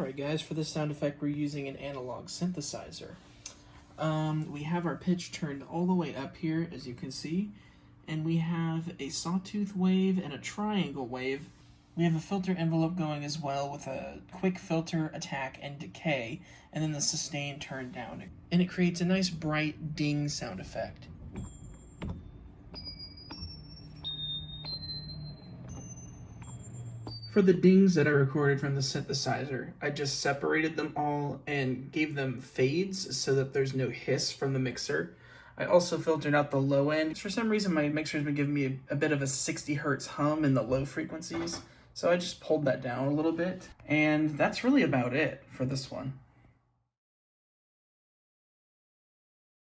Alright guys, for this sound effect we're using an analog synthesizer. We have our pitch turned all the way up here, as you can see, and we have a sawtooth wave and a triangle wave. We have a filter envelope going as well with a quick filter, attack, and decay, and then the sustain turned down. And it creates a nice bright ding sound effect. For the dings that I recorded from the synthesizer, I just separated them all and gave them fades so that there's no hiss from the mixer. I also filtered out the low end. For some reason my mixer's been giving me a bit of a 60 hertz hum in the low frequencies, so I just pulled that down a little bit. And that's really about it for this one.